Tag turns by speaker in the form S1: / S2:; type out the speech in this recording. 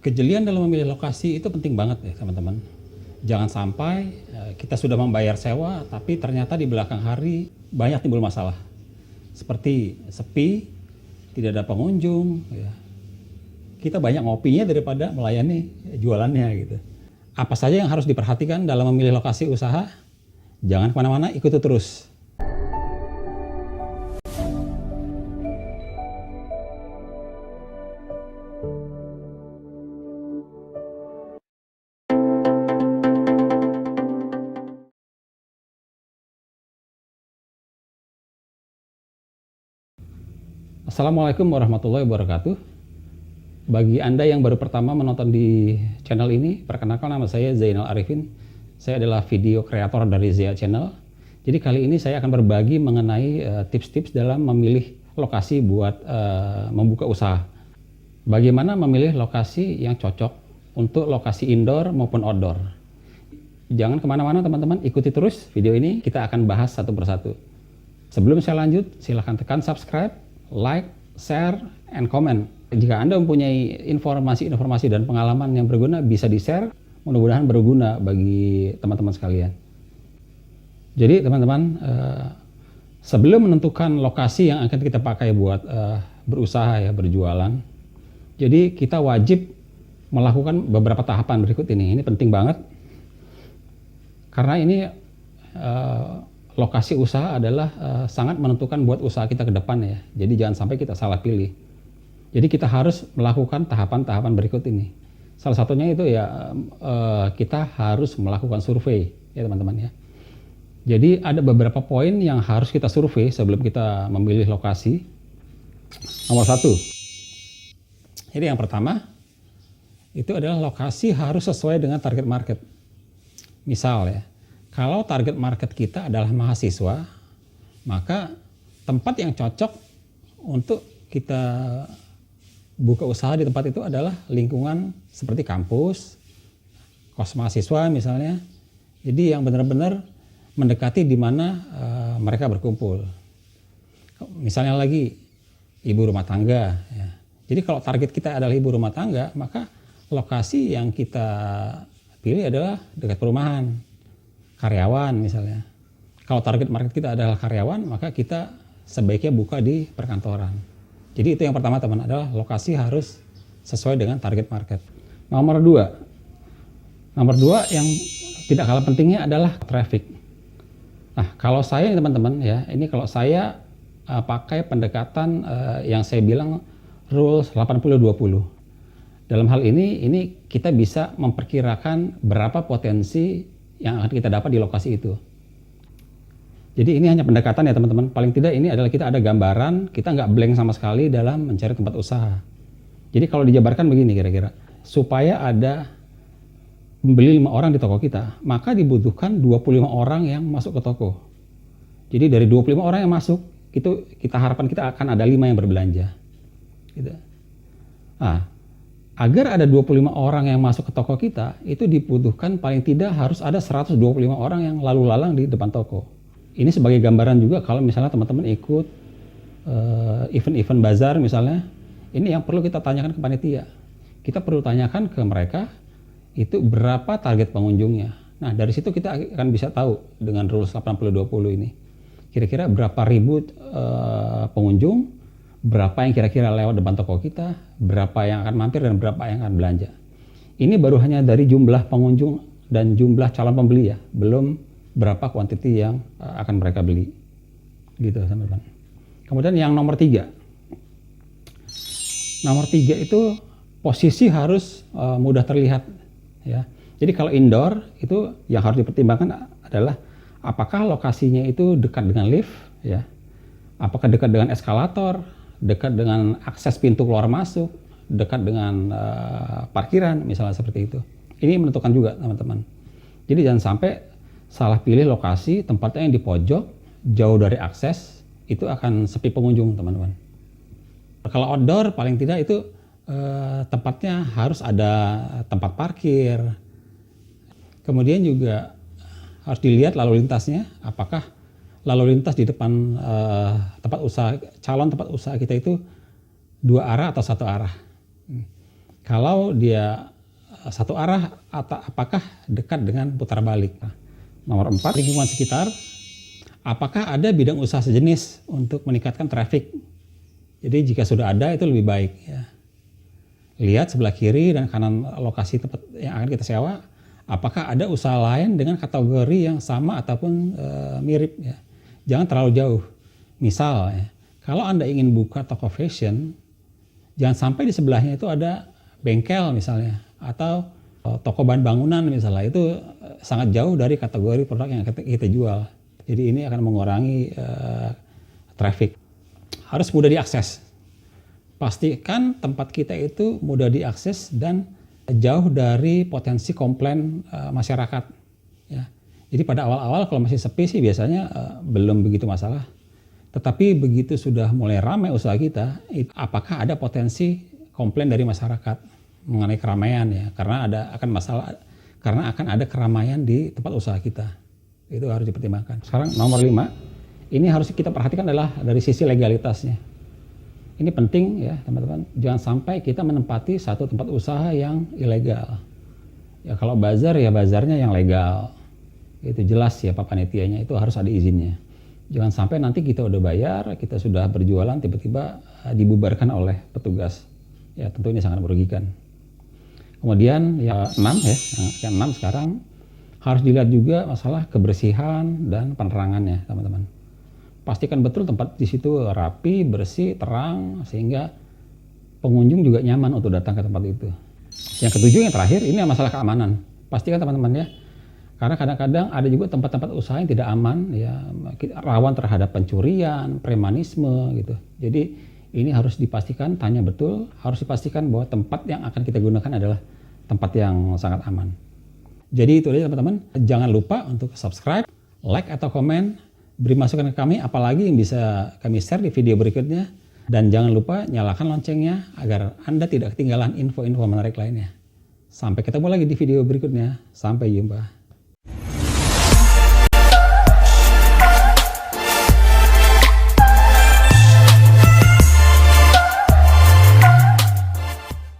S1: Kejelian dalam memilih lokasi itu penting banget ya teman-teman. Jangan sampai kita sudah membayar sewa tapi ternyata di belakang hari banyak timbul masalah. Seperti sepi, tidak ada pengunjung, ya. Kita banyak ngopinya daripada melayani jualannya gitu. Apa saja yang harus diperhatikan dalam memilih lokasi usaha? Jangan kemana-mana, ikuti terus. Assalamualaikum warahmatullahi wabarakatuh. Bagi Anda yang baru pertama menonton di channel ini, perkenalkan nama saya Zainal Arifin. Saya adalah video kreator dari Zia Channel. Jadi kali ini saya akan berbagi mengenai tips-tips dalam memilih lokasi buat membuka usaha. Bagaimana memilih lokasi yang cocok untuk lokasi indoor maupun outdoor. Jangan kemana-mana teman-teman, ikuti terus video ini, kita akan bahas satu persatu. Sebelum saya lanjut, silahkan tekan subscribe, like, share, and comment. Jika Anda mempunyai informasi-informasi dan pengalaman yang berguna, bisa di-share. Mudah-mudahan berguna bagi teman-teman sekalian. Jadi teman-teman, sebelum menentukan lokasi yang akan kita pakai buat berusaha ya, berjualan, jadi kita wajib melakukan beberapa tahapan berikut ini. Ini penting banget. Karena ini lokasi usaha adalah sangat menentukan buat usaha kita ke depan ya. Jadi jangan sampai kita salah pilih. Jadi kita harus melakukan tahapan-tahapan berikut ini. Salah satunya itu ya kita harus melakukan survei ya teman-teman ya. Jadi ada beberapa poin yang harus kita survei sebelum kita memilih lokasi. Nomor 1. Jadi yang pertama itu adalah lokasi harus sesuai dengan target market. Misal ya, kalau target market kita adalah mahasiswa, maka tempat yang cocok untuk kita buka usaha di tempat itu adalah lingkungan seperti kampus, kos mahasiswa misalnya. Jadi yang benar-benar mendekati di mana mereka berkumpul. Misalnya lagi ibu rumah tangga. Ya. Jadi kalau target kita adalah ibu rumah tangga, maka lokasi yang kita pilih adalah dekat perumahan. Karyawan misalnya. Kalau target market kita adalah karyawan, maka kita sebaiknya buka di perkantoran. Jadi itu yang pertama teman, adalah lokasi harus sesuai dengan target market. Nomor 2 yang tidak kalah pentingnya adalah traffic. Nah kalau saya teman-teman ya, ini kalau saya pakai pendekatan yang saya bilang rules 80-20. Dalam hal ini kita bisa memperkirakan berapa potensi yang akan kita dapat di lokasi itu. Jadi ini hanya pendekatan ya teman-teman. Paling tidak ini adalah kita ada gambaran, kita nggak blank sama sekali dalam mencari tempat usaha. Jadi kalau dijabarkan begini kira-kira, supaya ada membeli 5 orang di toko kita, maka dibutuhkan 25 orang yang masuk ke toko. Jadi dari 25 orang yang masuk, itu kita harapkan kita akan ada 5 yang berbelanja. Gitu. Nah, agar ada 25 orang yang masuk ke toko kita, itu dibutuhkan paling tidak harus ada 125 orang yang lalu lalang di depan toko. Ini sebagai gambaran juga kalau misalnya teman-teman ikut event-event bazar misalnya, ini yang perlu kita tanyakan ke panitia. Kita perlu tanyakan ke mereka itu berapa target pengunjungnya. Nah dari situ kita akan bisa tahu dengan rules 80-20 ini. Kira-kira berapa ribu pengunjung, berapa yang kira-kira lewat depan toko kita, berapa yang akan mampir dan berapa yang akan belanja. Ini baru hanya dari jumlah pengunjung dan jumlah calon pembeli ya, belum berapa kuantiti yang akan mereka beli, gitu teman-teman. Kemudian yang nomor 3 itu posisi harus mudah terlihat, ya. Jadi kalau indoor itu yang harus dipertimbangkan adalah apakah lokasinya itu dekat dengan lift, ya, apakah dekat dengan eskalator, dekat dengan akses pintu keluar masuk, dekat dengan parkiran, misalnya seperti itu. Ini menentukan juga teman-teman. Jadi jangan sampai salah pilih lokasi, tempatnya yang di pojok, jauh dari akses, itu akan sepi pengunjung teman-teman. Kalau outdoor paling tidak itu tempatnya harus ada tempat parkir. Kemudian juga harus dilihat lalu lintasnya, apakah lalu lintas di depan tempat usaha, calon tempat usaha kita itu 2 arah atau 1 arah. Kalau dia satu arah atau apakah dekat dengan putar balik. Nomor 4, lingkungan sekitar. Apakah ada bidang usaha sejenis untuk meningkatkan traffic? Jadi jika sudah ada itu lebih baik ya. Lihat sebelah kiri dan kanan lokasi tempat yang akan kita sewa, apakah ada usaha lain dengan kategori yang sama ataupun mirip ya. Jangan terlalu jauh. Misal ya, kalau Anda ingin buka toko fashion, jangan sampai di sebelahnya itu ada bengkel misalnya atau toko bahan bangunan misalnya, itu sangat jauh dari kategori produk yang kita jual. Jadi ini akan mengurangi traffic. Harus mudah diakses. Pastikan tempat kita itu mudah diakses dan jauh dari potensi komplain masyarakat. Ya. Jadi pada awal-awal kalau masih sepi sih biasanya belum begitu masalah. Tetapi begitu sudah mulai ramai usaha kita, apakah ada potensi komplain dari masyarakat mengenai keramaian ya? Karena akan ada keramaian di tempat usaha kita. Itu harus dipertimbangkan. Sekarang nomor 5, ini harus kita perhatikan adalah dari sisi legalitasnya. Ini penting ya teman-teman, jangan sampai kita menempati satu tempat usaha yang ilegal. Ya kalau bazar ya bazarnya yang legal. Itu jelas ya Pak Panitianya, itu harus ada izinnya. Jangan sampai nanti kita udah bayar, kita sudah berjualan tiba-tiba dibubarkan oleh petugas. Ya tentu ini sangat merugikan. Kemudian ya 6 ya, yang 6 sekarang harus dilihat juga masalah kebersihan dan penerangannya teman-teman. Pastikan betul tempat di situ rapi, bersih, terang sehingga pengunjung juga nyaman untuk datang ke tempat itu. Yang ketujuh, yang terakhir, ini masalah keamanan. Pastikan teman-teman ya, karena kadang-kadang ada juga tempat-tempat usaha yang tidak aman, ya rawan terhadap pencurian, premanisme gitu. Jadi ini harus dipastikan, tanya betul, harus dipastikan bahwa tempat yang akan kita gunakan adalah tempat yang sangat aman. Jadi itu aja teman-teman, jangan lupa untuk subscribe, like atau komen, beri masukan ke kami apalagi yang bisa kami share di video berikutnya. Dan jangan lupa nyalakan loncengnya agar Anda tidak ketinggalan info-info menarik lainnya. Sampai ketemu lagi di video berikutnya, sampai jumpa.